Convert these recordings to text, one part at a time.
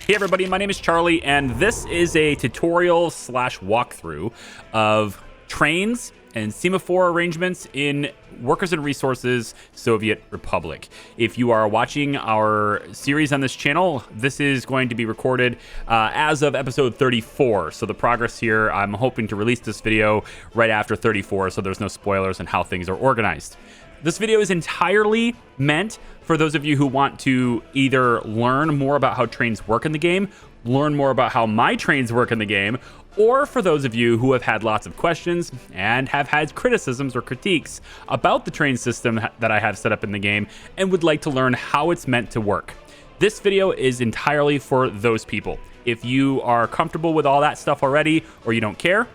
Hey everybody, my name is Charlie, and this is a tutorial slash walkthrough of trains and semaphore arrangements in Workers and Resources Soviet Republic. If you are watching our series on this channel, this is going to be recorded as of episode 34. So the progress here, I'm hoping to release this video right after 34, so there's no spoilers on how things are organized. This video is entirely meant for those of you who want to either learn more about how trains work in the game, learn more about how my trains work in the game, or for those of you who have had lots of questions and have had criticisms or critiques about the train system that I have set up in the game and would like to learn how it's meant to work. This video is entirely for those people. If you are comfortable with all that stuff already or you don't care,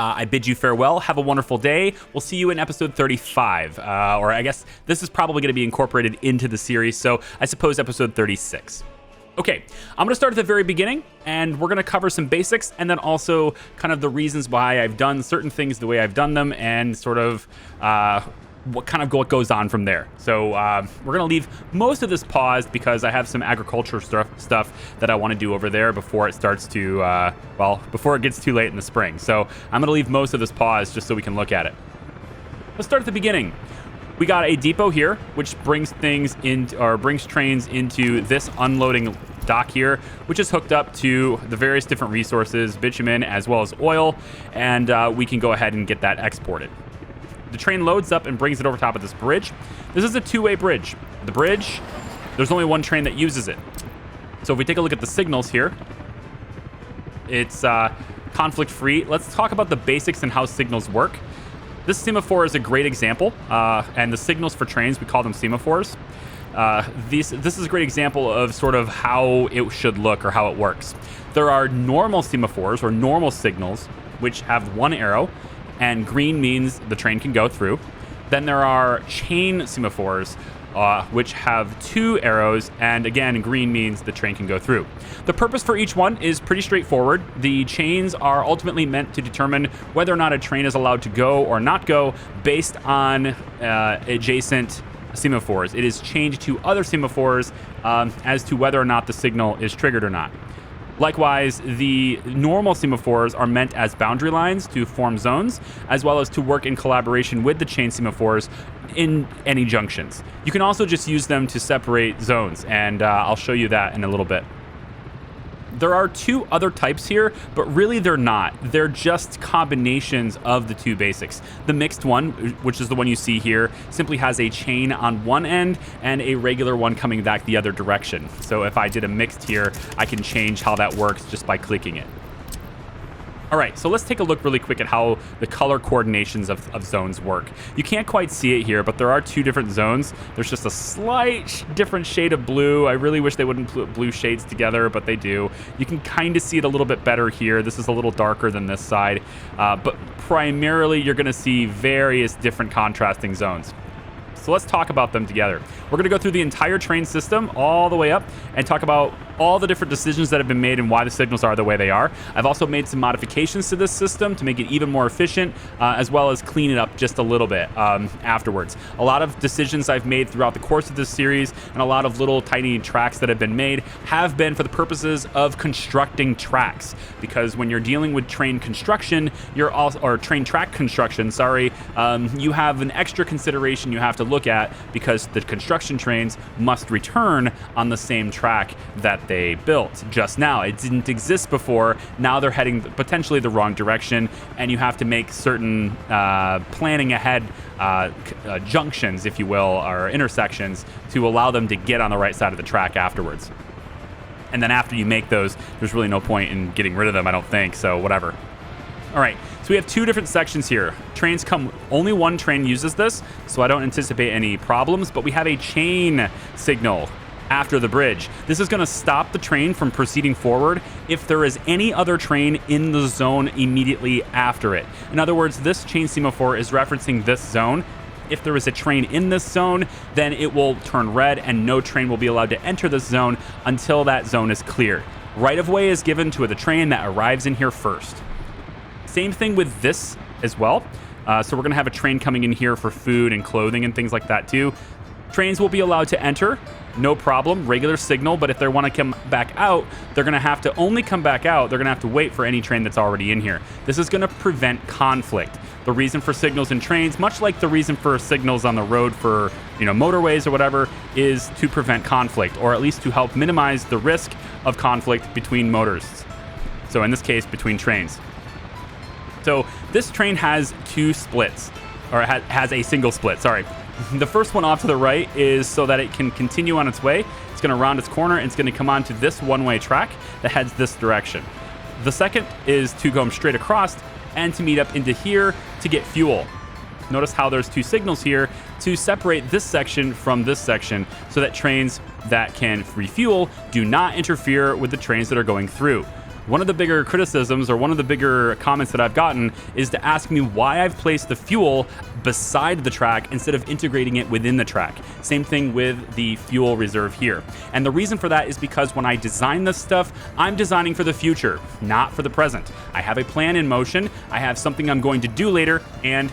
I bid you farewell. Have a wonderful day. We'll see you in episode 35. Or I guess this is probably going to be incorporated into the series, so I suppose episode 36. Okay, I'm going to start at the very beginning, and we're going to cover some basics, and then also kind of the reasons why I've done certain things the way I've done them, and sort of what goes on from there. So we're going to leave most of this paused because I have some agriculture stuff that I want to do over there before it starts to, before it gets too late in the spring. So I'm going to leave most of this paused just so we can look at it. Let's start at the beginning. We got a depot here, which brings trains into this unloading dock here, which is hooked up to the various different resources, bitumen as well as oil, and we can go ahead and get that exported. The train loads up and brings it over top of this bridge. This is a two-way bridge. The bridge, there's only one train that uses it. So if we take a look at the signals here, it's conflict-free. Let's talk about the basics and how signals work. This semaphore is a great example, and the signals for trains, we call them semaphores. This is a great example of sort of how it should look or how it works. There are normal semaphores or normal signals, which have one arrow, and green means the train can go through. Then there are chain semaphores, which have two arrows, and again, green means the train can go through. The purpose for each one is pretty straightforward. The chains are ultimately meant to determine whether or not a train is allowed to go or not go based on adjacent semaphores. It is changed to other semaphores as to whether or not the signal is triggered or not. Likewise, the normal semaphores are meant as boundary lines to form zones, as well as to work in collaboration with the chain semaphores in any junctions. You can also just use them to separate zones, and I'll show you that in a little bit. There are two other types here, but really they're not. They're just combinations of the two basics. The mixed one, which is the one you see here, simply has a chain on one end and a regular one coming back the other direction. So if I did a mixed here, I can change how that works just by clicking it. All right, so let's take a look really quick at how the color coordinations of zones work. You can't quite see it here, but there are two different zones. There's just a slight different shade of blue. I really wish they wouldn't put blue shades together, but they do. You can kind of see it a little bit better here. This is a little darker than this side, but primarily you're gonna see various different contrasting zones. So let's talk about them together. We're gonna go through the entire train system all the way up and talk about all the different decisions that have been made and why the signals are the way they are. I've also made some modifications to this system to make it even more efficient, as well as clean it up just a little bit afterwards. A lot of decisions I've made throughout the course of this series and a lot of little tiny tracks that have been made have been for the purposes of constructing tracks. Because when you're dealing with train construction, or train track construction, you have an extra consideration you have to look at because the construction trains must return on the same track that they built just now. It didn't exist before. Now they're heading potentially the wrong direction, and you have to make certain planning ahead junctions, if you will, or intersections to allow them to get on the right side of the track afterwards. And then after you make those, there's really no point in getting rid of them, I don't think, so whatever. All right, so we have two different sections here. Only one train uses this, so I don't anticipate any problems, but we have a chain signal after the bridge. This is going to stop the train from proceeding forward if there is any other train in the zone immediately after it. In other words, this chain semaphore is referencing this zone. If there is a train in this zone, then it will turn red and no train will be allowed to enter this zone until that zone is cleared. Right of way is given to the train that arrives in here first. Same thing with this as well. So we're going to have a train coming in here for food and clothing and things like that too. Trains will be allowed to enter no problem, regular signal, but if they want to come back out, they're going to have to only come back out. They're going to have to wait for any train that's already in here. This is going to prevent conflict. The reason for signals in trains, much like the reason for signals on the road for, motorways or whatever, is to prevent conflict, or at least to help minimize the risk of conflict between motorists. So in this case, between trains. So this train has two splits, or has a single split, sorry. The first one off to the right is so that it can continue on its way. It's going to round its corner and it's going to come onto this one-way track that heads this direction. The second is to go straight across and to meet up into here to get fuel. Notice how there's two signals here to separate this section from this section so that trains that can refuel do not interfere with the trains that are going through. One of the bigger criticisms, or one of the bigger comments that I've gotten, is to ask me why I've placed the fuel beside the track instead of integrating it within the track. Same thing with the fuel reserve here. And the reason for that is because when I design this stuff, I'm designing for the future, not for the present. I have a plan in motion, I have something I'm going to do later, and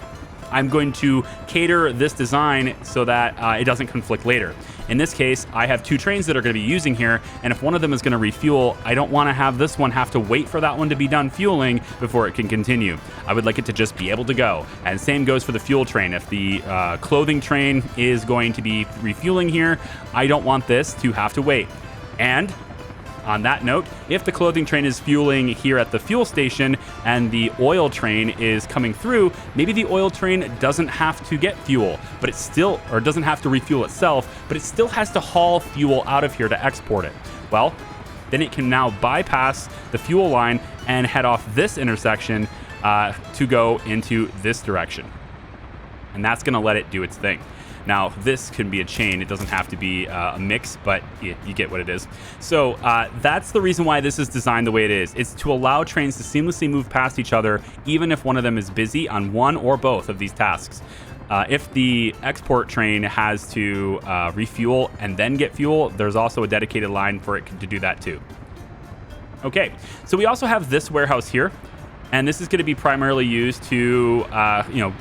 I'm going to cater this design so that it doesn't conflict later. In this case, I have two trains that are going to be using here, and if one of them is going to refuel, I don't want to have this one have to wait for that one to be done fueling before it can continue. I would like it to just be able to go. And same goes for the fuel train. If the clothing train is going to be refueling here, I don't want this to have to wait. And on that note, if the clothing train is fueling here at the fuel station and the oil train is coming through, maybe the oil train doesn't have to get fuel, but it still, or doesn't have to refuel itself, but it still has to haul fuel out of here to export it. Well, then it can now bypass the fuel line and head off this intersection to go into this direction. And that's going to let it do its thing. Now, this can be a chain. It doesn't have to be a mix, but you get what it is. So that's the reason why this is designed the way it is. It's to allow trains to seamlessly move past each other, even if one of them is busy on one or both of these tasks. If the export train has to refuel and then get fuel, there's also a dedicated line for it to do that too. Okay, so we also have this warehouse here. And this is going to be primarily used to,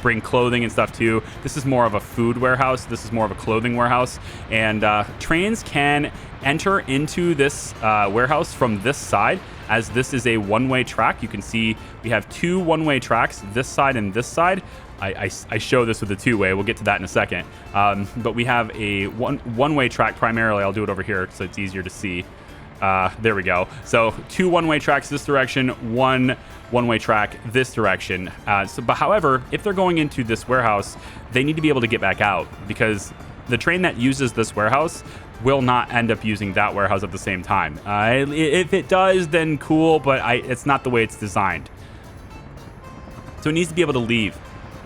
bring clothing and stuff too. This is more of a food warehouse. This is more of a clothing warehouse. And trains can enter into this warehouse from this side, as this is a one-way track. You can see we have two one-way tracks, this side and this side. I show this with a two-way. We'll get to that in a second. But we have a one-way track primarily. I'll do it over here so it's easier to see. There we go. So two one-way tracks this direction, one-way track this direction. But however, if they're going into this warehouse, they need to be able to get back out, because the train that uses this warehouse will not end up using that warehouse at the same time. If it does, then cool, but it's not the way it's designed. So it needs to be able to leave.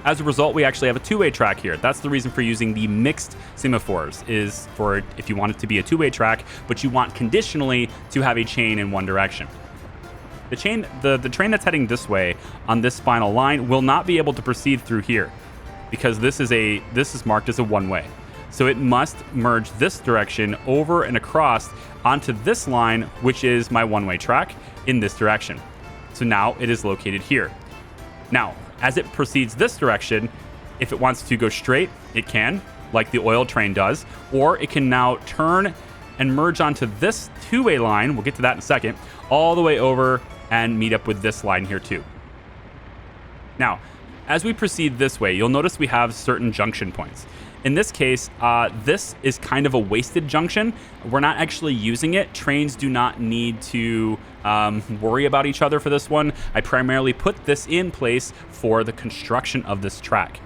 As a result, we actually have a two-way track here. That's the reason for using the mixed semaphores, is for if you want it to be a two-way track, but you want conditionally to have a chain in one direction. The train that's heading this way on this final line will not be able to proceed through here, because this is marked as a one-way. So it must merge this direction over and across onto this line, which is my one-way track, in this direction. So now it is located here. Now, as it proceeds this direction, if it wants to go straight, it can, like the oil train does, or it can now turn and merge onto this two-way line, we'll get to that in a second, all the way over and meet up with this line here too. Now, as we proceed this way, you'll notice we have certain junction points. In this case, this is kind of a wasted junction. We're not actually using it. Trains do not need to worry about each other for this one. I primarily put this in place for the construction of this track.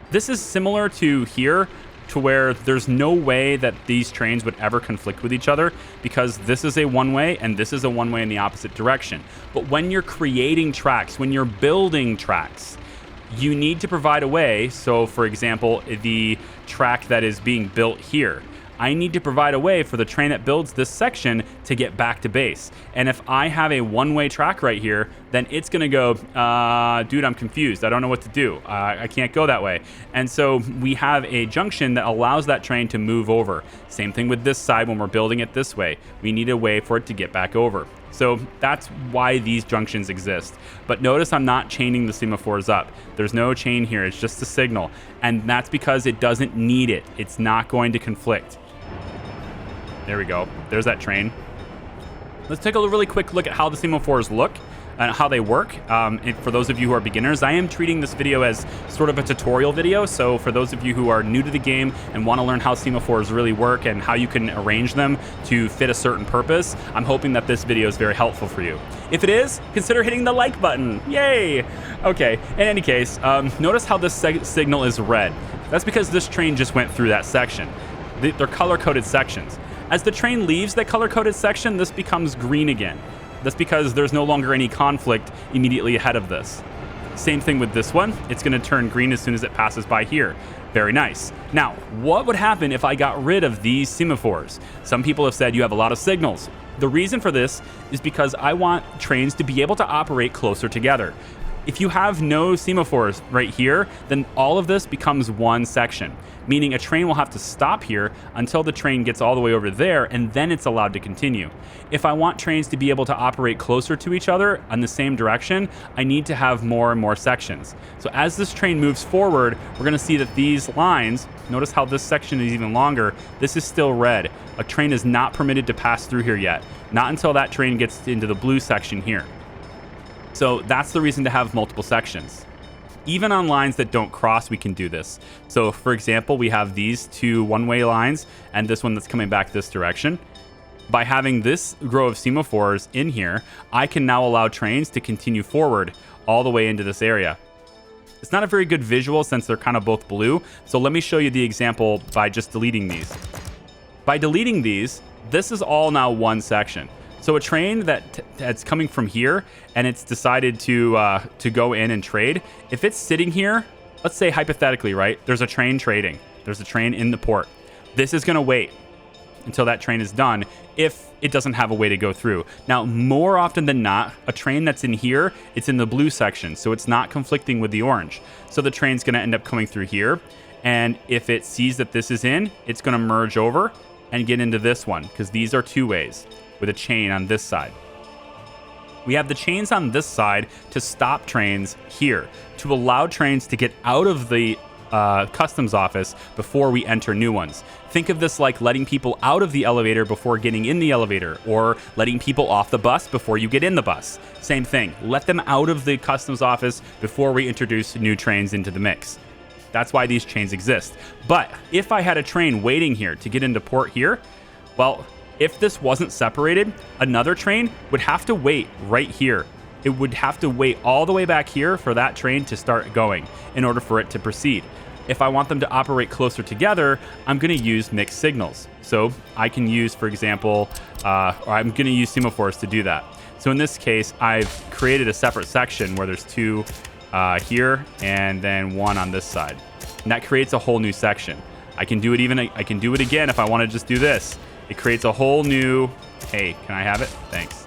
This is similar to here, to where there's no way that these trains would ever conflict with each other, because this is a one-way and this is a one-way in the opposite direction. But when you're creating tracks, when you're building tracks, you need to provide a way. So for example, the track that is being built here, I need to provide a way for the train that builds this section to get back to base. And if I have a one-way track right here, then it's gonna go, dude, I'm confused. I don't know what to do. I can't go that way. And so we have a junction that allows that train to move over. Same thing with this side when we're building it this way. We need a way for it to get back over. So that's why these junctions exist. But notice I'm not chaining the semaphores up. There's no chain here, it's just a signal. And that's because it doesn't need it. It's not going to conflict. There we go. There's that train. Let's take a really quick look at how the semaphores look and how they work. And for those of you who are beginners, I am treating this video as sort of a tutorial video. So for those of you who are new to the game and want to learn how semaphores really work and how you can arrange them to fit a certain purpose, I'm hoping that this video is very helpful for you. If it is, consider hitting the like button. Yay! Okay, in any case, notice how this signal is red. That's because this train just went through that section. They're color-coded sections. As the train leaves that color-coded section, this becomes green again. That's because there's no longer any conflict immediately ahead of this. Same thing with this one. It's going to turn green as soon as it passes by here. Very nice. Now, what would happen if I got rid of these semaphores? Some people have said you have a lot of signals. The reason for this is because I want trains to be able to operate closer together. If you have no semaphores right here, then all of this becomes one section, meaning a train will have to stop here until the train gets all the way over there, and then it's allowed to continue. If I want trains to be able to operate closer to each other in the same direction, I need to have more and more sections. So as this train moves forward, we're going to see that these lines, notice how this section is even longer, this is still red. A train is not permitted to pass through here yet, not until that train gets into the blue section here. So that's the reason to have multiple sections. Even on lines that don't cross, we can do this. So for example, we have these two one-way lines and this one that's coming back this direction. By having this row of semaphores in here, I can now allow trains to continue forward all the way into this area. It's not a very good visual since they're kind of both blue. So let me show you the example by just deleting these. By deleting these, this is all now one section. So a train that's coming from here and it's decided to go in and trade, if it's sitting here, let's say hypothetically, right? There's a train trading. There's a train in the port. This is going to wait until that train is done if it doesn't have a way to go through. Now, more often than not, a train that's in here, it's in the blue section, so it's not conflicting with the orange. So the train's going to end up coming through here, and if it sees that this is in, it's going to merge over and get into this one, because these are two ways, with a chain on this side. We have the chains on this side to stop trains here, to allow trains to get out of the customs office before we enter new ones. Think of this like letting people out of the elevator before getting in the elevator, or letting people off the bus before you get in the bus. Same thing, let them out of the customs office before we introduce new trains into the mix. That's why these chains exist. But if I had a train waiting here to get into port here, well, if this wasn't separated, another train would have to wait right here. It would have to wait all the way back here for that train to start going in order for it to proceed. If I want them to operate closer together, I'm going to use mixed signals. So I can use, for example, or I'm going to use semaphores to do that. So in this case, I've created a separate section where there's two here and then one on this side. And that creates a whole new section. I can do it again if I want to just do this. It creates a whole new, hey, can I have it? Thanks.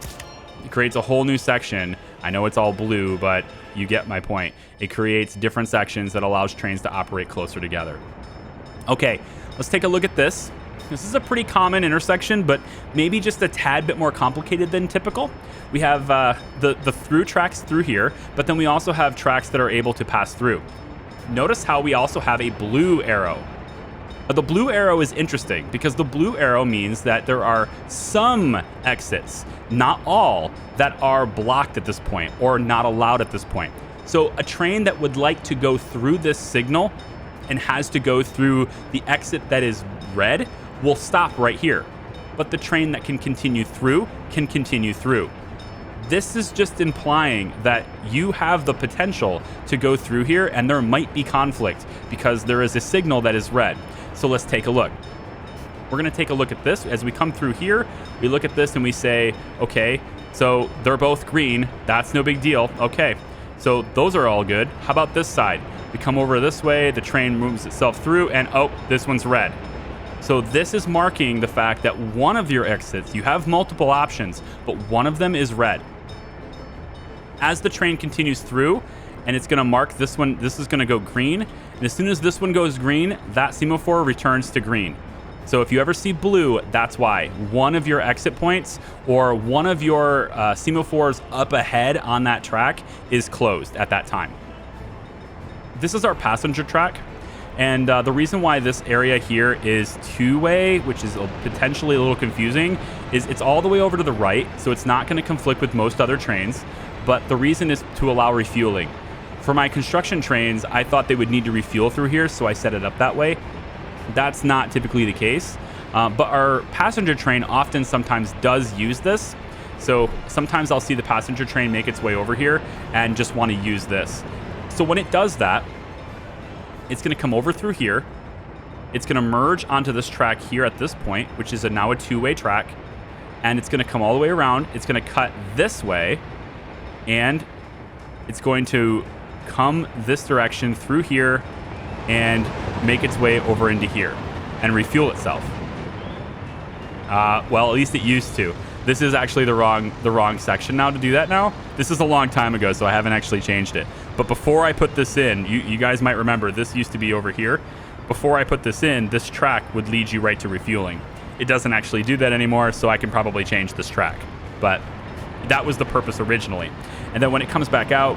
It creates a whole new section. I know it's all blue, but you get my point. It creates different sections that allows trains to operate closer together. Okay, let's take a look at this. This is a pretty common intersection, but maybe just a tad bit more complicated than typical. We have the through tracks through here, but then we also have tracks that are able to pass through. Notice how we also have a blue arrow. The blue arrow is interesting because the blue arrow means that there are some exits, not all, that are blocked at this point or not allowed at this point. So a train that would like to go through this signal and has to go through the exit that is red will stop right here. But the train that can continue through can continue through. This is just implying that you have the potential to go through here and there might be conflict because there is a signal that is red. So let's take a look. We're going to take a look at this. As we come through here, we look at this and we say, okay, so they're both green. That's no big deal. Okay, so those are all good. How about this side? We come over this way, the train moves itself through, and oh, this one's red. So this is marking the fact that one of your exits, you have multiple options, but one of them is red. As the train continues through, and it's going to mark this one, this is going to go green. And as soon as this one goes green, that semaphore returns to green. So if you ever see blue, that's why. One of your exit points or one of your semaphores up ahead on that track is closed at that time. This is our passenger track. And the reason why this area here is two-way, which is potentially a little confusing, is it's all the way over to the right, so it's not going to conflict with most other trains. But the reason is to allow refueling. For my construction trains, I thought they would need to refuel through here, so I set it up that way. That's not typically the case. But our passenger train often sometimes does use this. So sometimes I'll see the passenger train make its way over here and just want to use this. So when it does that, it's going to come over through here. It's going to merge onto this track here at this point, which is now a two-way track. And it's going to come all the way around. It's going to cut this way. And it's going to come this direction through here and make its way over into here and refuel itself. Well, at least it used to. This is actually the wrong section now to do that now. This is a long time ago, so I haven't actually changed it. But before I put this in, you guys might remember this used to be over here. Before I put this in, this track would lead you right to refueling. It doesn't actually do that anymore, so I can probably change this track. But that was the purpose originally. And then when it comes back out,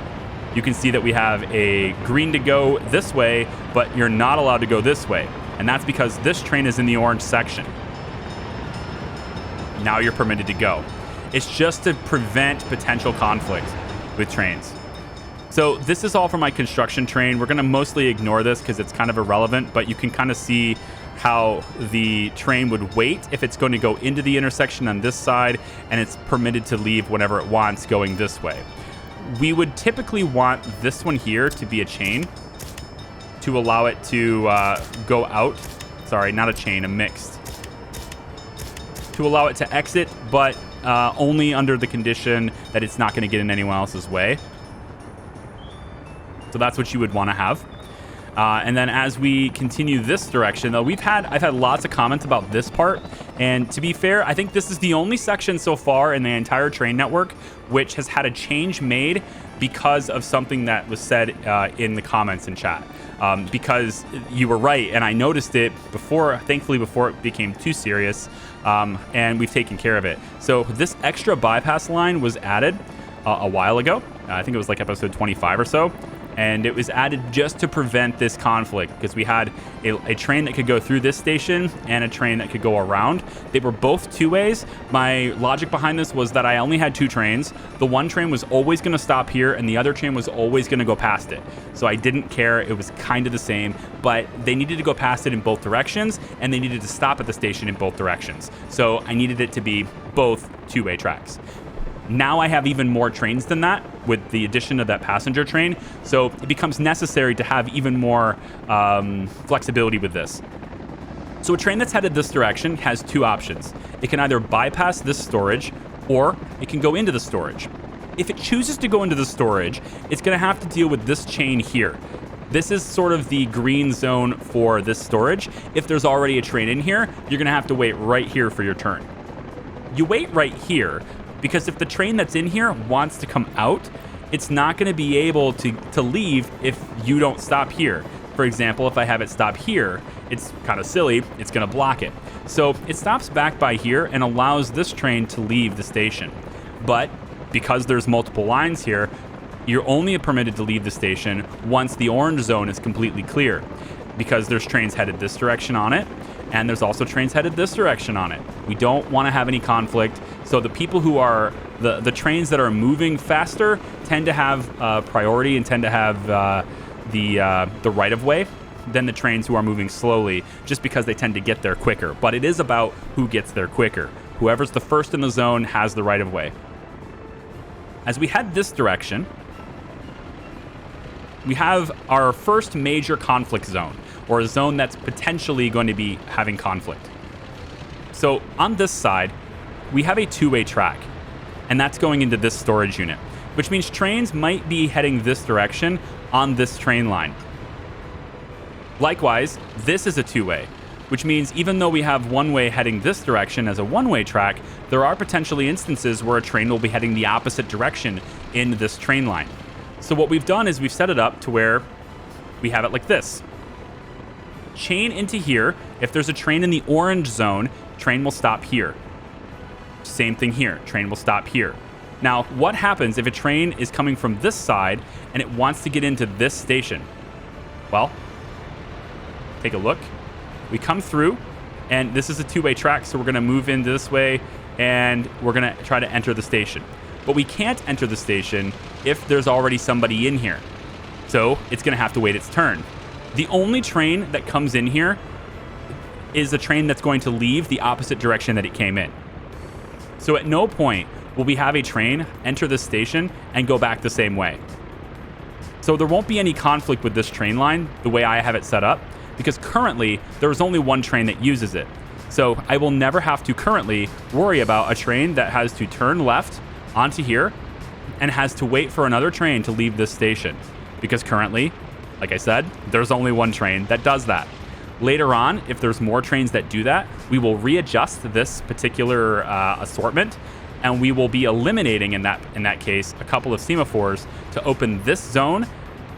you can see that we have a green to go this way, but you're not allowed to go this way. And that's because this train is in the orange section. Now you're permitted to go. It's just to prevent potential conflict with trains. So this is all for my construction train. We're going to mostly ignore this because it's kind of irrelevant, but you can kind of see how the train would wait if it's going to go into the intersection on this side, and it's permitted to leave whenever it wants going this way. We would typically want this one here to be a chain to allow it to go out. Sorry, not a chain, a mixed. To allow it to exit, but only under the condition that it's not going to get in anyone else's way. So that's what you would want to have. And then as we continue this direction, though, I've had lots of comments about this part. And to be fair, I think this is the only section so far in the entire train network which has had a change made because of something that was said in the comments in chat. Because you were right, and I noticed it thankfully before it became too serious, and we've taken care of it. So this extra bypass line was added a while ago. I think it was like episode 25 or so. And it was added just to prevent this conflict because we had a train that could go through this station and a train that could go around. They were both two ways. My logic behind this was that I only had two trains. The one train was always going to stop here and the other train was always going to go past it. So I didn't care. It was kind of the same, but they needed to go past it in both directions and they needed to stop at the station in both directions. So I needed it to be both two-way tracks. Now I have even more trains than that with the addition of that passenger train. So it becomes necessary to have even more flexibility with this. So a train that's headed this direction has two options. It can either bypass this storage or it can go into the storage. If it chooses to go into the storage, it's going to have to deal with this chain here. This is sort of the green zone for this storage. If there's already a train in here, you're going to have to wait right here for your turn. You wait right here because if the train that's in here wants to come out, it's not going to be able to leave if you don't stop here. For example, if I have it stop here, it's kind of silly, it's going to block it. So it stops back by here and allows this train to leave the station. But because there's multiple lines here, you're only permitted to leave the station once the orange zone is completely clear, because there's trains headed this direction on it, and there's also trains headed this direction on it. We don't want to have any conflict. So the people who are, the trains that are moving faster tend to have priority and tend to have the right of way than the trains who are moving slowly, just because they tend to get there quicker. But it is about who gets there quicker. Whoever's the first in the zone has the right of way. As we head this direction, we have our first major conflict zone, or a zone that's potentially going to be having conflict. So on this side, we have a two-way track, and that's going into this storage unit, which means trains might be heading this direction on this train line. Likewise, this is a two-way, which means even though we have one way heading this direction as a one-way track, there are potentially instances where a train will be heading the opposite direction in this train line. So what we've done is we've set it up to where we have it like this. Chain into here. If there's a train in the orange zone, train will stop here. Same thing here. Train will stop here. Now, what happens if a train is coming from this side and it wants to get into this station? Well, take a look. We come through, and this is a two-way track, so we're going to move in this way, and we're going to try to enter the station. But we can't enter the station if there's already somebody in here. So it's going to have to wait its turn. The only train that comes in here is a train that's going to leave the opposite direction that it came in. So at no point will we have a train enter this station and go back the same way. So there won't be any conflict with this train line the way I have it set up, because currently there's only one train that uses it. So I will never have to currently worry about a train that has to turn left onto here and has to wait for another train to leave this station. Because currently, like I said, there's only one train that does that. Later on, if there's more trains that do that, we will readjust this particular assortment, and we will be eliminating in that case a couple of semaphores to open this zone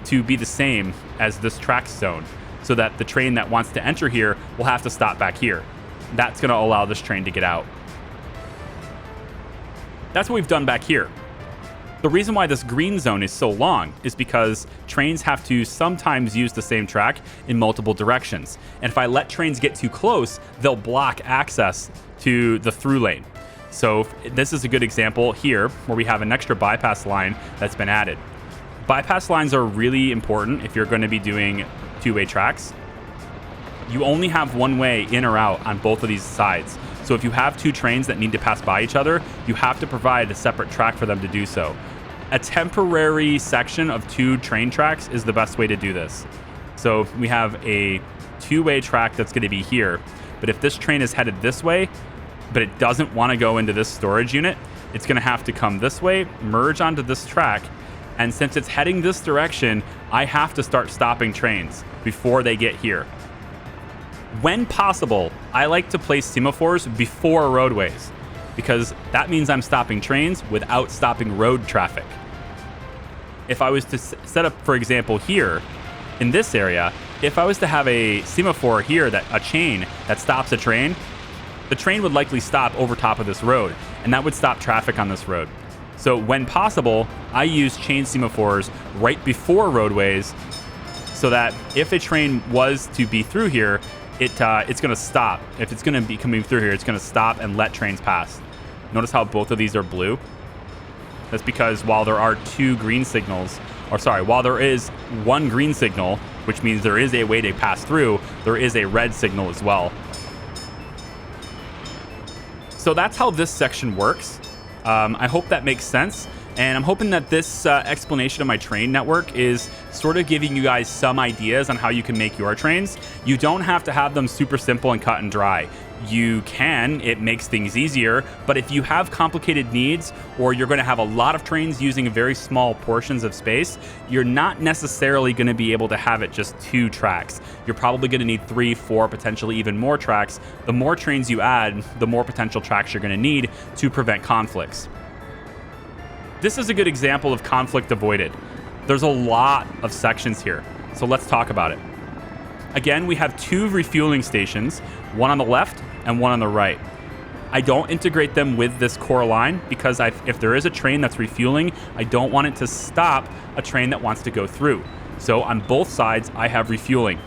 to be the same as this track zone, so that the train that wants to enter here will have to stop back here. That's going to allow this train to get out. That's what we've done back here. The reason why this green zone is so long is because trains have to sometimes use the same track in multiple directions. And if I let trains get too close, they'll block access to the through lane. So this is a good example here where we have an extra bypass line that's been added. Bypass lines are really important if you're going to be doing two-way tracks. You only have one way in or out on both of these sides. So if you have two trains that need to pass by each other, you have to provide a separate track for them to do so. A temporary section of two train tracks is the best way to do this. So we have a two-way track that's going to be here, but if this train is headed this way, but it doesn't want to go into this storage unit, it's going to have to come this way, merge onto this track, and since it's heading this direction, I have to start stopping trains before they get here. When possible, I like to place semaphores before roadways, because that means I'm stopping trains without stopping road traffic. If I was to set up, for example, here in this area, if I was to have a semaphore here, a chain that stops a train, the train would likely stop over top of this road, and that would stop traffic on this road. So when possible, I use chain semaphores right before roadways so that if a train was to be through here, it's going to stop. If it's going to be coming through here, it's going to stop and let trains pass. Notice how both of these are blue? That's because while there are two green signals, while there is one green signal, which means there is a way to pass through, there is a red signal as well. So that's how this section works. I hope that makes sense. And I'm hoping that this explanation of my train network is sort of giving you guys some ideas on how you can make your trains. You don't have to have them super simple and cut and dry. You can, it makes things easier, but if you have complicated needs or you're going to have a lot of trains using very small portions of space, you're not necessarily going to be able to have it just two tracks. You're probably going to need 3, 4, potentially even more tracks. The more trains you add, the more potential tracks you're going to need to prevent conflicts. This is a good example of conflict avoided. There's a lot of sections here, so let's talk about it. Again, we have 2 refueling stations, one on the left and one on the right. I don't integrate them with this core line because if there is a train that's refueling, I don't want it to stop a train that wants to go through. So on both sides, I have refueling.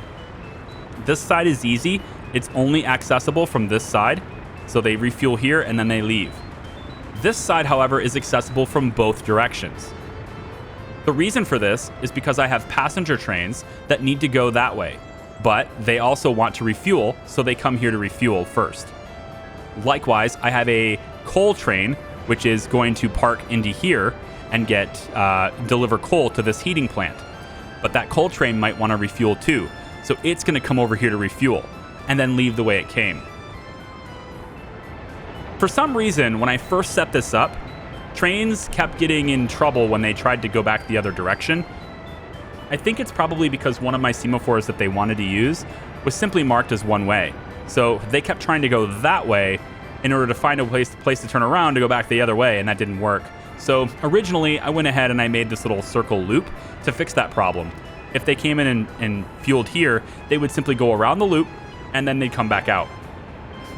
This side is easy. It's only accessible from this side. So they refuel here and then they leave. This side, however, is accessible from both directions. The reason for this is because I have passenger trains that need to go that way, but they also want to refuel, so they come here to refuel first. Likewise, I have a coal train, which is going to park into here and deliver coal to this heating plant. But that coal train might want to refuel too, so it's going to come over here to refuel and then leave the way it came. For some reason, when I first set this up, trains kept getting in trouble when they tried to go back the other direction. I think it's probably because one of my semaphores that they wanted to use was simply marked as one way. So they kept trying to go that way in order to find a place to turn around to go back the other way, and that didn't work. So originally, I went ahead and I made this little circle loop to fix that problem. If they came in and fueled here, they would simply go around the loop, and then they'd come back out.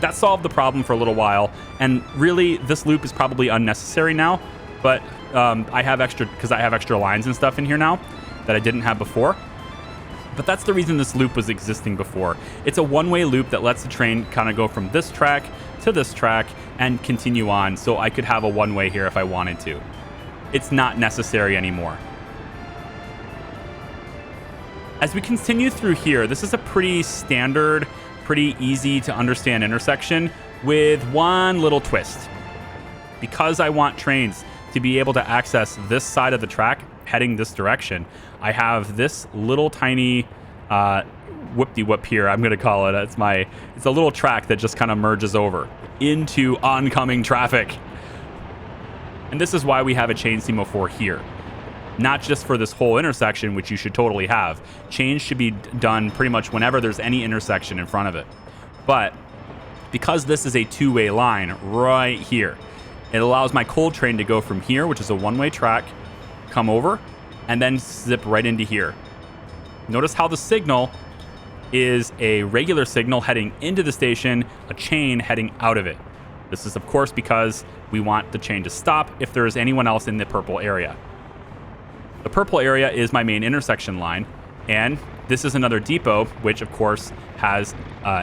That solved the problem for a little while, and really, this loop is probably unnecessary now, but I have extra lines and stuff in here now that I didn't have before. But that's the reason this loop was existing before. It's a one-way loop that lets the train kind of go from this track to this track and continue on, so I could have a one-way here if I wanted to. It's not necessary anymore. As we continue through here, this is a pretty standard, pretty easy to understand intersection with one little twist. Because I want trains to be able to access this side of the track heading this direction, I have this little tiny whoop-de-whoop here, I'm going to call it. It's a little track that just kind of merges over into oncoming traffic. And this is why we have a chain semaphore here. Not just for this whole intersection, which you should totally have. Chains should be done pretty much whenever there's any intersection in front of it. But because this is a two-way line right here, it allows my coal train to go from here, which is a one-way track, come over, and then zip right into here. Notice how the signal is a regular signal heading into the station, a chain heading out of it. This is, of course, because we want the chain to stop if there is anyone else in the purple area. The purple area is my main intersection line, and this is another depot, which, of course, has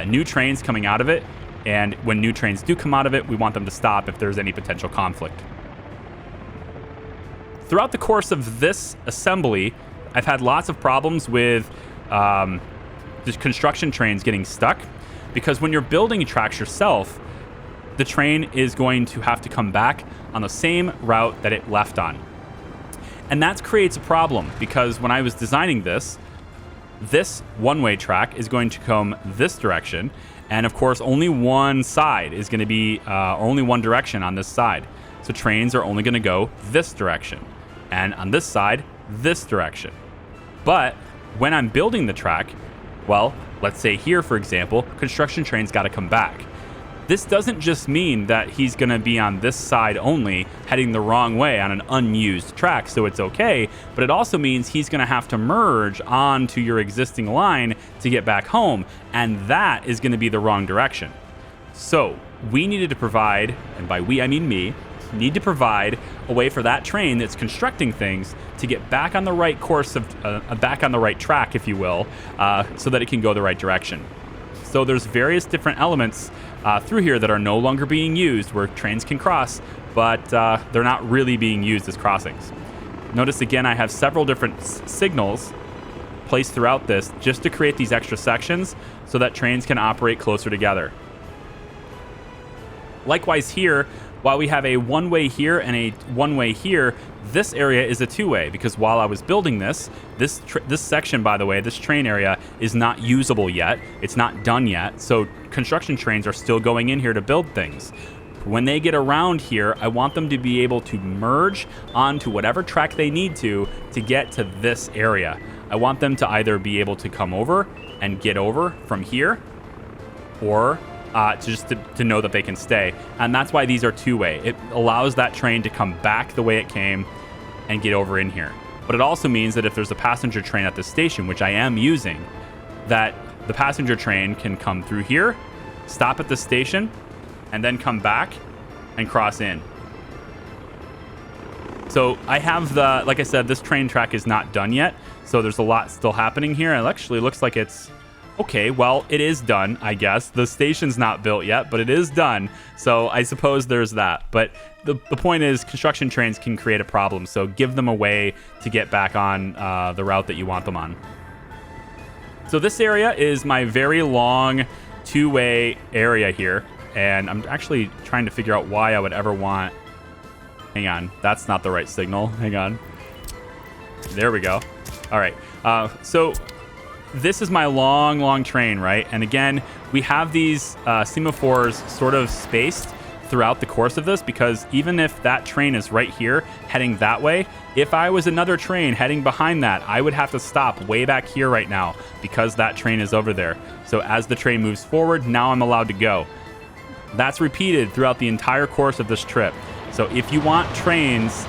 new trains coming out of it. And when new trains do come out of it, we want them to stop if there's any potential conflict. Throughout the course of this assembly, I've had lots of problems with the construction trains getting stuck, because when you're building tracks yourself, the train is going to have to come back on the same route that it left on. And that creates a problem, because when I was designing this one-way track is going to come this direction, and of course only one side is going to be only one direction on this side. So trains are only going to go this direction, and on this side, this direction. But when I'm building the track, well, let's say here, for example, construction trains got to come back. This doesn't just mean that he's going to be on this side only, heading the wrong way on an unused track, so it's okay, but it also means he's going to have to merge onto your existing line to get back home, and that is going to be the wrong direction. So we needed to provide, and by we I mean me, need to provide a way for that train that's constructing things to get back on the right course of, back on the right track, if you will, so that it can go the right direction. So there's various different elements through here that are no longer being used where trains can cross, but they're not really being used as crossings. Notice again, I have several different signals placed throughout this just to create these extra sections so that trains can operate closer together. Likewise here, while we have a one-way here and a one-way here, this area is a two-way, because while I was building this section, by the way, this train area is not usable yet. It's not done yet. So construction trains are still going in here to build things. When they get around here, I want them to be able to merge onto whatever track they need to get to this area. I want them to either be able to come over and get over from here, or to know that they can stay. And that's why these are two-way. It allows that train to come back the way it came and get over in here. But it also means that if there's a passenger train at this station, which I am using, that the passenger train can come through here, stop at the station, and then come back and cross in. So I have like I said, this train track is not done yet. So there's a lot still happening here. It actually looks like it's okay, well, it is done, I guess. The station's not built yet, but it is done. So I suppose there's that. But the point is, construction trains can create a problem. So give them a way to get back on the route that you want them on. So this area is my very long two-way area here. And I'm actually trying to figure out why I would ever want... Hang on, that's not the right signal. Hang on. There we go. All right. So this is my long train, right? And again, we have these semaphores sort of spaced throughout the course of this, because even if that train is right here heading that way, if I was another train heading behind that, I would have to stop way back here right now because that train is over there. So as the train moves forward, now I'm allowed to go. That's repeated throughout the entire course of this trip. So if you want trains,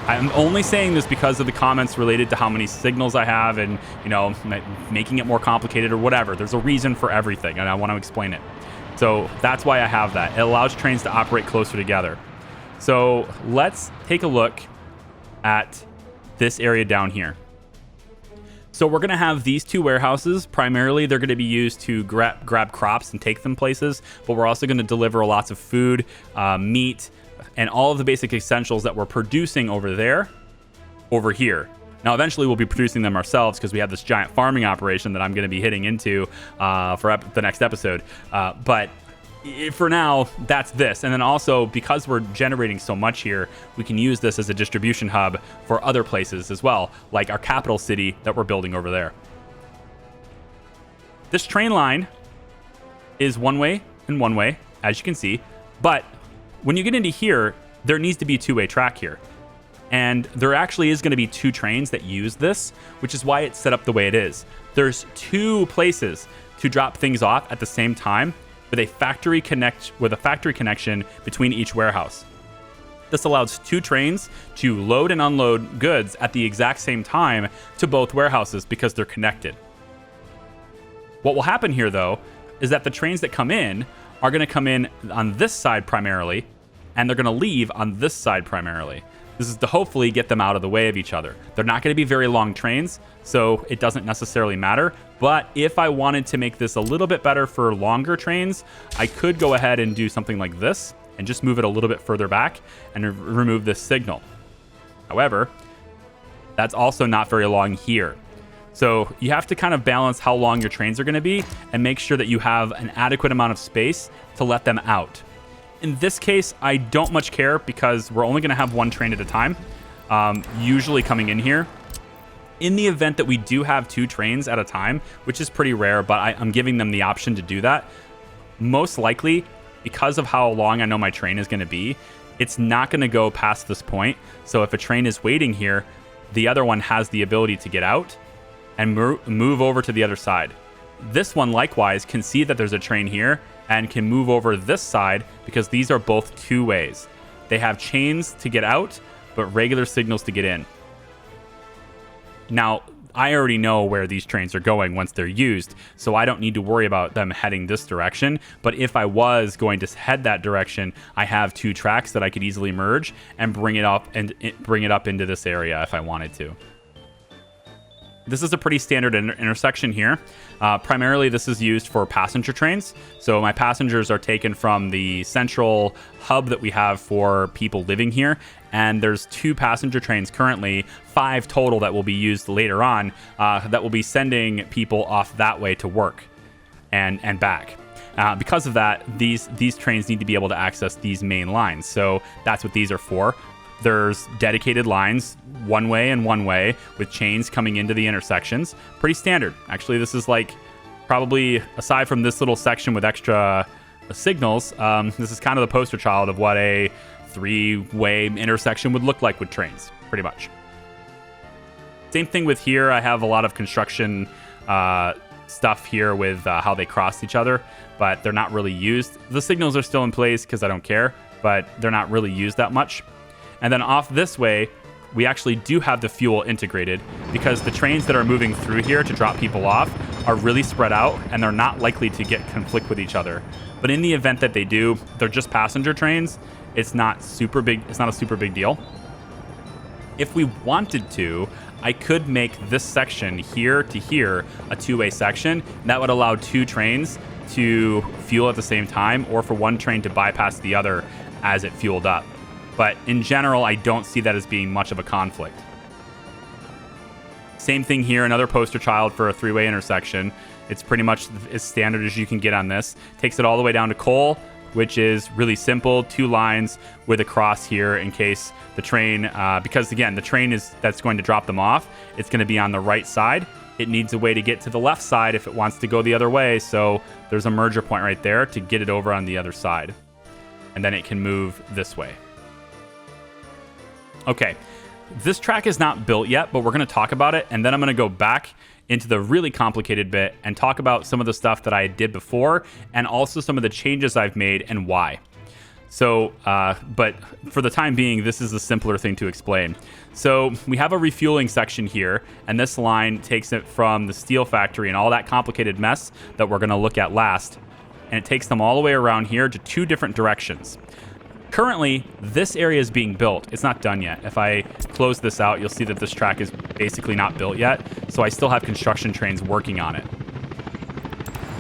I'm only saying this because of the comments related to how many signals I have and, you know, making it more complicated or whatever. There's a reason for everything, and I want to explain it. So that's why I have that. It allows trains to operate closer together. So let's take a look at this area down here. So we're going to have these two warehouses. Primarily, they're going to be used to grab crops and take them places, but we're also going to deliver lots of food, meat, and all of the basic essentials that we're producing over here. Now, eventually, we'll be producing them ourselves because we have this giant farming operation that I'm going to be hitting into for the next episode. But for now, that's this. And then also, because we're generating so much here, we can use this as a distribution hub for other places as well, like our capital city that we're building over there. This train line is one way and one way, as you can see. But when you get into here, there needs to be a two-way track here. And there actually is going to be two trains that use this, which is why it's set up the way it is. There's two places to drop things off at the same time with a factory connection between each warehouse. This allows two trains to load and unload goods at the exact same time to both warehouses because they're connected. What will happen here, though, is that the trains that come in are going to come in on this side primarily, and they're going to leave on this side primarily. This is to hopefully get them out of the way of each other. They're not going to be very long trains, so it doesn't necessarily matter. But if I wanted to make this a little bit better for longer trains, I could go ahead and do something like this and just move it a little bit further back and remove this signal. However, that's also not very long here. So you have to kind of balance how long your trains are going to be and make sure that you have an adequate amount of space to let them out. In this case, I don't much care because we're only going to have one train at a time, usually coming in here. In the event that we do have two trains at a time, which is pretty rare, but I'm giving them the option to do that, most likely, because of how long I know my train is going to be, it's not going to go past this point. So if a train is waiting here, the other one has the ability to get out and move over to the other side. This one, likewise, can see that there's a train here and can move over this side because these are both two ways. They have chains to get out, but regular signals to get in. Now, I already know where these trains are going once they're used, so I don't need to worry about them heading this direction. But if I was going to head that direction, I have two tracks that I could easily merge and bring it up into this area if I wanted to. This is a pretty standard intersection here. Primarily, this is used for passenger trains. So my passengers are taken from the central hub that we have for people living here. And there's 2 passenger trains currently, 5 total that will be used later on, that will be sending people off that way to work and back. Because of that, these trains need to be able to access these main lines. So that's what these are for. There's dedicated lines, one way and one way, with chains coming into the intersections. Pretty standard. Actually, this is like probably, aside from this little section with extra signals, this is kind of the poster child of what a 3-way intersection would look like with trains, pretty much. Same thing with here. I have a lot of construction stuff here with how they cross each other, but they're not really used. The signals are still in place because I don't care, but they're not really used that much. And then off this way, we actually do have the fuel integrated because the trains that are moving through here to drop people off are really spread out and they're not likely to get conflict with each other. But in the event that they do, they're just passenger trains. It's not super big. It's not a super big deal. If we wanted to, I could make this section here to here a 2-way section. That would allow 2 trains to fuel at the same time or for one train to bypass the other as it fueled up. But in general, I don't see that as being much of a conflict. Same thing here, another poster child for a 3-way intersection. It's pretty much as standard as you can get on this. Takes it all the way down to coal, which is really simple. 2 lines with a cross here in case the train, because again, the train that's going to drop them off, it's going to be on the right side. It needs a way to get to the left side if it wants to go the other way. So there's a merger point right there to get it over on the other side. And then it can move this way. Okay, this track is not built yet, but we're going to talk about it, and then I'm going to go back into the really complicated bit and talk about some of the stuff that I did before and also some of the changes I've made and why. So, but for the time being, this is the simpler thing to explain. So we have a refueling section here, and this line takes it from the steel factory and all that complicated mess that we're going to look at last, and it takes them all the way around here to 2 different directions. Currently, this area is being built. It's not done yet. If I close this out, you'll see that this track is basically not built yet. So I still have construction trains working on it.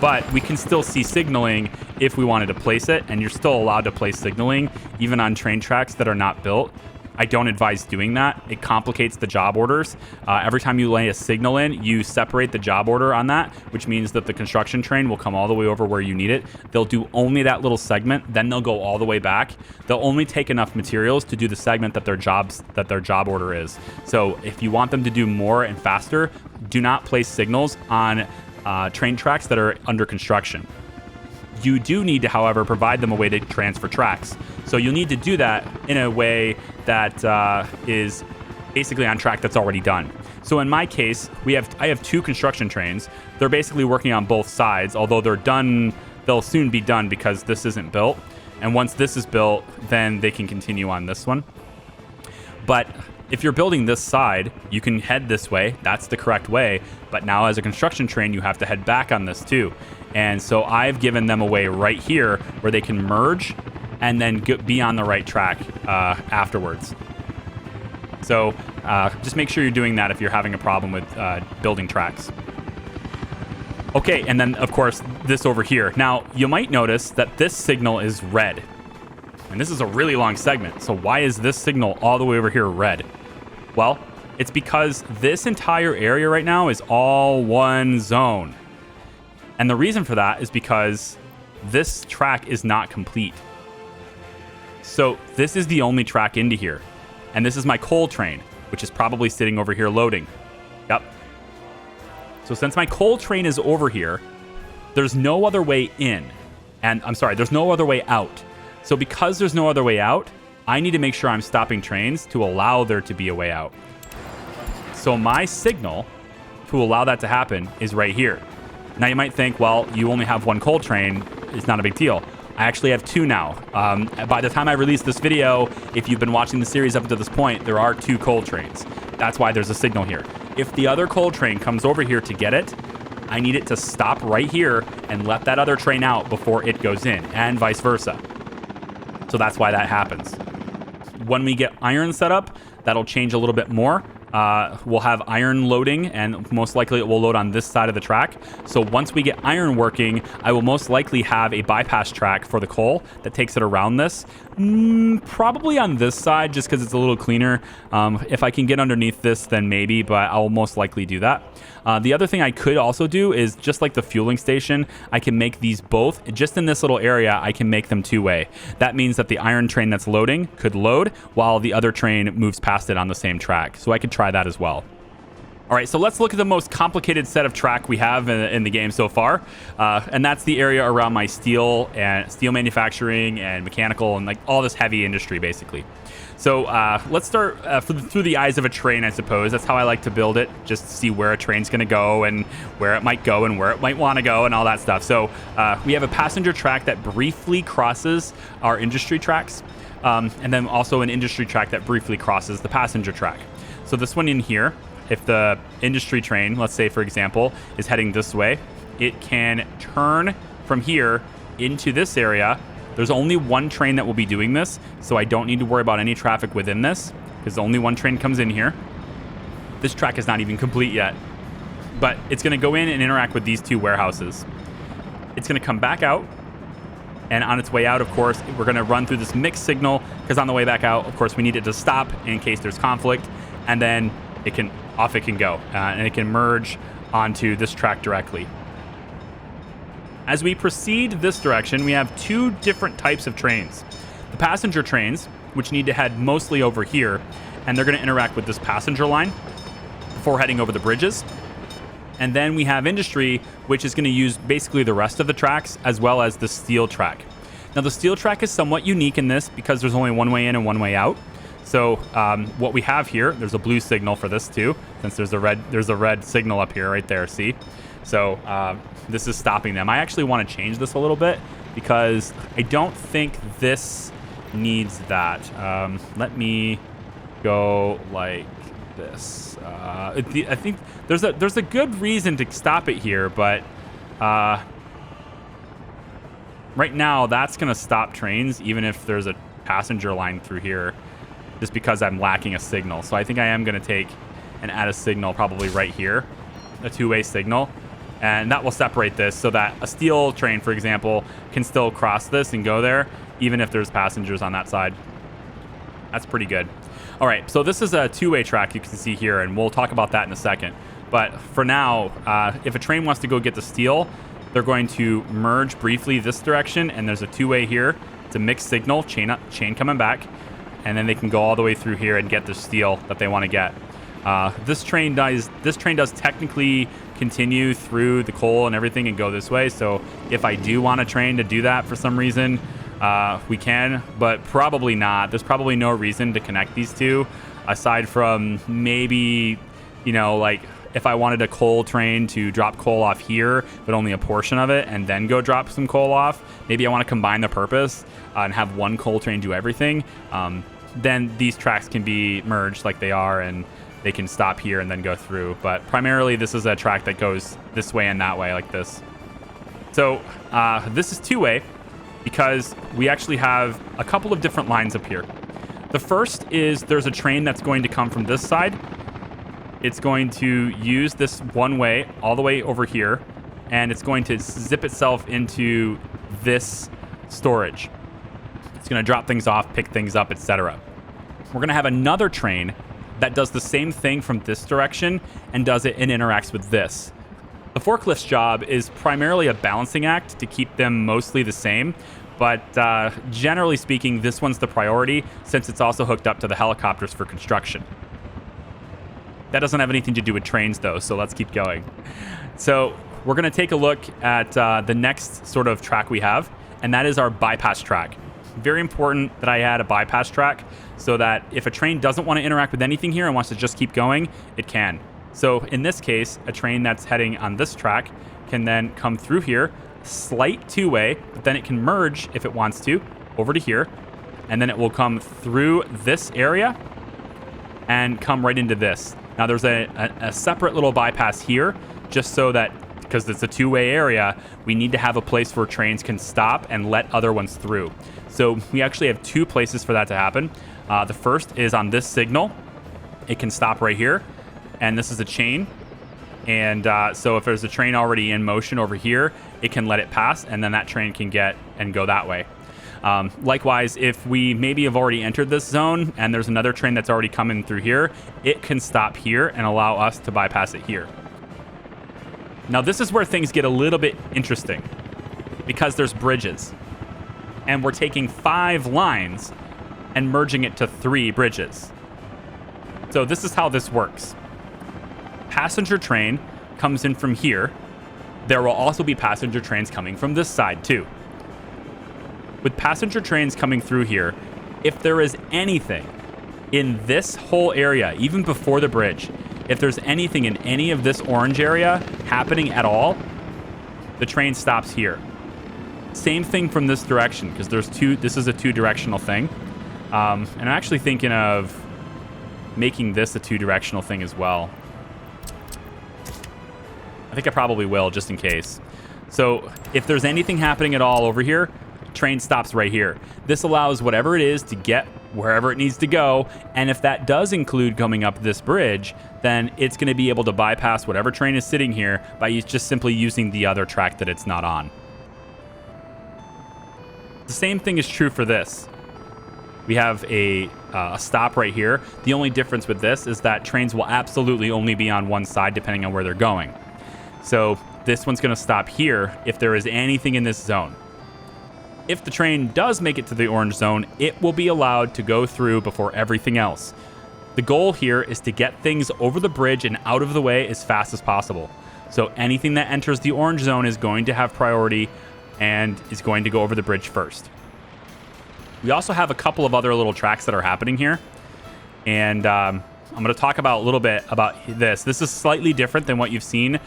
But we can still see signaling if we wanted to place it, and you're still allowed to place signaling even on train tracks that are not built. I don't advise doing that. It complicates the job orders. Every time you lay a signal in, you separate the job order on that, which means that the construction train will come all the way over where you need it. They'll do only that little segment, then they'll go all the way back. They'll only take enough materials to do the segment that their job order is. So if you want them to do more and faster, do not place signals on train tracks that are under construction. You do need to, however, provide them a way to transfer tracks. So you'll need to do that in a way that is basically on track that's already done. So in my case, I have 2 construction trains. They're basically working on both sides, although they'll soon be done because this isn't built. And once this is built, then they can continue on this one. But if you're building this side, you can head this way. That's the correct way. But now as a construction train, you have to head back on this too. And so I've given them a way right here where they can merge and then be on the right track afterwards. So just make sure you're doing that if you're having a problem with building tracks. Okay, and then of course this over here. Now you might notice that this signal is red. And this is a really long segment. So why is this signal all the way over here red? Well, it's because this entire area right now is all one zone. And the reason for that is because this track is not complete. So this is the only track into here. And this is my coal train, which is probably sitting over here loading. Yep. So since my coal train is over here, there's no other way in. And I'm sorry, there's no other way out. So because there's no other way out, I need to make sure I'm stopping trains to allow there to be a way out. So my signal to allow that to happen is right here. Now you might think, well, you only have 1 coal train. It's not a big deal. I actually have 2 now. By the time I release this video, if you've been watching the series up to this point, there are 2 coal trains. That's why there's a signal here. If the other coal train comes over here to get it, I need it to stop right here and let that other train out before it goes in, and vice versa. So that's why that happens. When we get iron set up, that'll change a little bit more. We'll have iron loading, and most likely it will load on this side of the track. So once we get iron working, I will most likely have a bypass track for the coal that takes it around this. Probably on this side, just because it's a little cleaner. If I can get underneath this, then maybe, but I'll most likely do that. The other thing I could also do is, just like the fueling station, I can make these both, just in this little area, I can make them 2-way. That means that the iron train that's loading could load while the other train moves past it on the same track. So I could try that as well. All right, so let's look at the most complicated set of track we have in the game so far, and that's the area around my steel manufacturing and mechanical and like all this heavy industry, basically. So let's start through the eyes of a train, I suppose. That's how I like to build it, just to see where a train's going to go and where it might go and where it might want to go and all that stuff. So we have a passenger track that briefly crosses our industry tracks, and then also an industry track that briefly crosses the passenger track. So this one in here, if the industry train, let's say, for example, is heading this way, it can turn from here into this area. There's only 1 train that will be doing this, so I don't need to worry about any traffic within this, because only 1 train comes in here. This track is not even complete yet, but it's going to go in and interact with these 2 warehouses. It's going to come back out, and on its way out, of course, we're going to run through this mixed signal, because on the way back out, of course, we need it to stop in case there's conflict, and then off it can go, and it can merge onto this track directly. As we proceed this direction, we have 2 different types of trains. The passenger trains, which need to head mostly over here, and they're going to interact with this passenger line before heading over the bridges. And then we have industry, which is going to use basically the rest of the tracks, as well as the steel track. Now, the steel track is somewhat unique in this because there's only 1 way in and 1 way out. So what we have here, there's a blue signal for this too, since there's a red signal up here right there, see? So this is stopping them. I actually want to change this a little bit because I don't think this needs that. Let me go like this. I think there's a good reason to stop it here, but right now that's going to stop trains even if there's a passenger line through here, just because I'm lacking a signal. So I think I am going to take and add a signal probably right here. a two-way signal, and that will separate this so that a steel train, for example, can still cross this and go there, even if there's passengers on that side. That's pretty good. All right, so this is a two-way track you can see here, and we'll talk about that in a second. But for now, if a train wants to go get the steel, they're going to merge briefly this direction, and there's a two-way here. It's a mixed signal, chain coming back, and then they can go all the way through here and get the steel that they want to get. This train does technically continue through the coal and everything and go this way. So if I do want a train to do that for some reason, we can, but probably not. There's probably no reason to connect these two aside from maybe, like if I wanted a coal train to drop coal off here, but only a portion of it, and then go drop some coal off. Maybe I want to combine the purpose and have one coal train do everything. Then these tracks can be merged like they are, and they can stop here and then go through. But primarily, this is a track that goes this way and that way like this. So this is two-way because we actually have a couple of different lines up here. The first is there's a train that's going to come from this side. It's going to use this one way all the way over here, and it's going to zip itself into this storage. It's going to drop things off, pick things up, etc. We're going to have another train that does the same thing from this direction and does it and interacts with this. The forklift's job is primarily a balancing act to keep them mostly the same, but generally speaking, this one's the priority since it's also hooked up to the helicopters for construction. That doesn't have anything to do with trains, though, so let's keep going. So we're going to take a look at the next sort of track we have, and that is our bypass track. Very important that I add a bypass track so that if a train doesn't want to interact with anything here and wants to just keep going, it can. So in this case, a train that's heading on this track can then come through here, slight two-way, but then it can merge if it wants to over to here, and then it will come through this area and come right into this. Now there's a separate little bypass here just so that, because it's a two-way area, we need to have a place where trains can stop and let other ones through. So we actually have two places for that to happen. The first is on this signal. It can stop right here, and this is a chain. And so if there's a train already in motion over here, it can let it pass, and then that train can get and go that way. Likewise, if we maybe have already entered this zone and there's another train that's already coming through here, it can stop here and allow us to bypass it here. Now, this is where things get a little bit interesting because there's bridges. And we're taking 5 lines and merging it to 3 bridges. So this is how this works. Passenger train comes in from here. There will also be passenger trains coming from this side too. With passenger trains coming through here, if there is anything in this whole area, even before the bridge, if there's anything in any of this orange area happening at all, the train stops here. Same thing from this direction, because this is a 2-directional thing. And I'm actually thinking of making this a 2-directional thing as well. I think I probably will, just in case. So if there's anything happening at all over here, train stops right here. This allows whatever it is to get wherever it needs to go, and if that does include coming up this bridge, then it's going to be able to bypass whatever train is sitting here by just simply using the other track that it's not on. The same thing is true for this. We have a stop right here. The only difference with this is that trains will absolutely only be on one side depending on where they're going. So this one's going to stop here if there is anything in this zone. If the train does make it to the orange zone, it will be allowed to go through before everything else. The goal here is to get things over the bridge and out of the way as fast as possible. So anything that enters the orange zone is going to have priority and is going to go over the bridge first. We also have a couple of other little tracks that are happening here. And I'm going to talk about a little bit about this. This is slightly different than what you've seen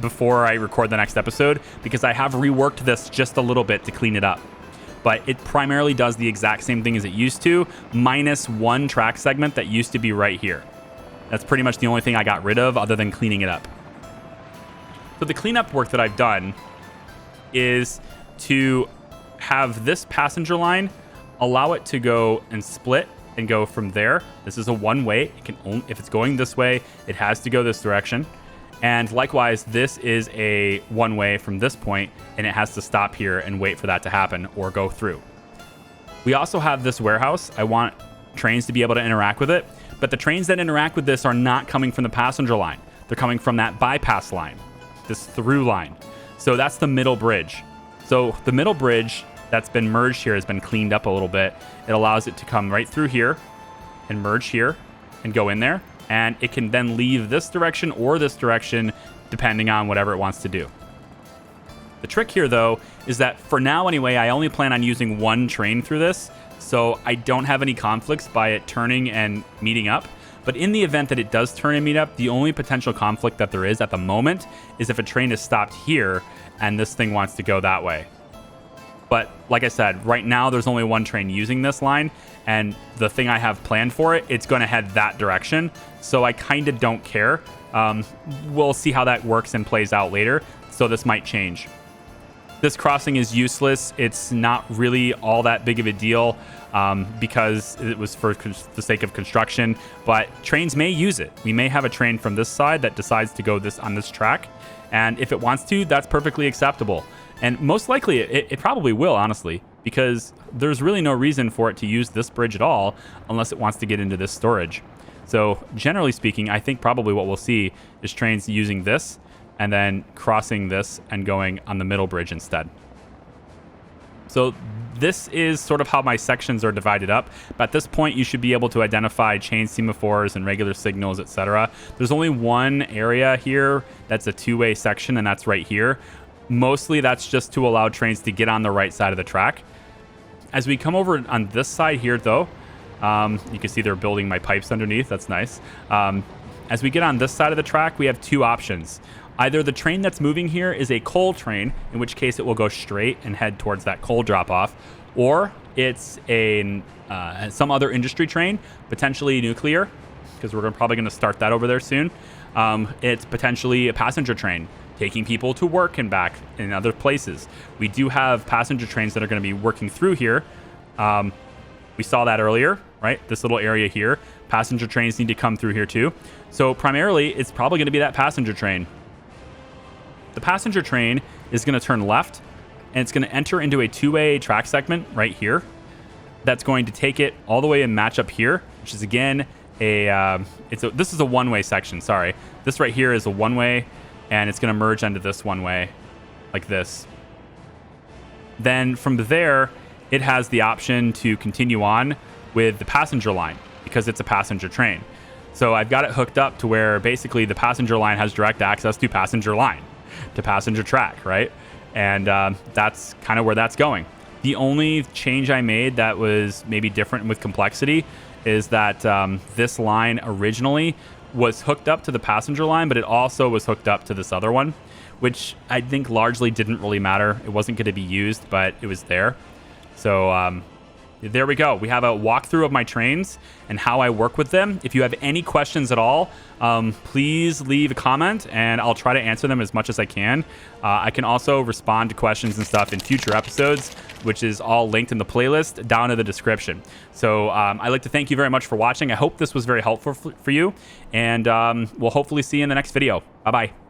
before I record the next episode, because I have reworked this just a little bit to clean it up. But it primarily does the exact same thing as it used to, minus one track segment that used to be right here. That's pretty much the only thing I got rid of other than cleaning it up. So the cleanup work that I've done is to have this passenger line, allow it to go and split and go from there. This is a one-way. It can only, if it's going this way, it has to go this direction. And likewise, this is a one-way from this point, and it has to stop here and wait for that to happen or go through. We also have this warehouse. I want trains to be able to interact with it, but the trains that interact with this are not coming from the passenger line. They're coming from that bypass line, this through line. So that's the middle bridge. So the middle bridge that's been merged here has been cleaned up a little bit. It allows it to come right through here and merge here and go in there. And it can then leave this direction or this direction, depending on whatever it wants to do. The trick here, though, is that for now anyway, I only plan on using one train through this, so I don't have any conflicts by it turning and meeting up. But in the event that it does turn and meet up, the only potential conflict that there is at the moment is if a train is stopped here and this thing wants to go that way. But like I said, right now there's only one train using this line, and the thing I have planned for it, it's going to head that direction. So I kind of don't care. We'll see how that works and plays out later. So this might change. This crossing is useless. It's not really all that big of a deal because it was for the sake of construction, but trains may use it. We may have a train from this side that decides to go on this track. And if it wants to, that's perfectly acceptable. And most likely it probably will, honestly, because there's really no reason for it to use this bridge at all unless it wants to get into this storage. So generally speaking, I think probably what we'll see is trains using this and then crossing this and going on the middle bridge instead. So this is sort of how my sections are divided up. But at this point, you should be able to identify chain semaphores and regular signals, etc. There's only one area here that's a two-way section, and that's right here. Mostly that's just to allow trains to get on the right side of the track. As we come over on this side here, though, you can see they're building my pipes underneath. That's nice. As we get on this side of the track, we have two options. Either the train that's moving here is a coal train, in which case it will go straight and head towards that coal drop-off, or it's some other industry train, potentially nuclear, because we're probably going to start that over there soon. It's potentially a passenger train, taking people to work and back in other places. We do have passenger trains that are going to be working through here. We saw that earlier, right? This little area here. Passenger trains need to come through here too. So primarily, it's probably going to be that passenger train. The passenger train is going to turn left, and it's going to enter into a two-way track segment right here. That's going to take it all the way and match up here, which is again this is a one-way section. Sorry, this right here is a one-way, and it's going to merge into this one-way, like this. Then from there, it has the option to continue on with the passenger line because it's a passenger train. So I've got it hooked up to where basically the passenger line has direct access to passenger line, to passenger track, right? And that's kind of where that's going. The only change I made that was maybe different with complexity is that this line originally was hooked up to the passenger line, but it also was hooked up to this other one, which I think largely didn't really matter. It wasn't going to be used, but it was there. So there we go. We have a walkthrough of my trains and how I work with them. If you have any questions at all, please leave a comment and I'll try to answer them as much as I can. I can also respond to questions and stuff in future episodes, which is all linked in the playlist down in the description. So I'd like to thank you very much for watching. I hope this was very helpful for you, and we'll hopefully see you in the next video. Bye-bye.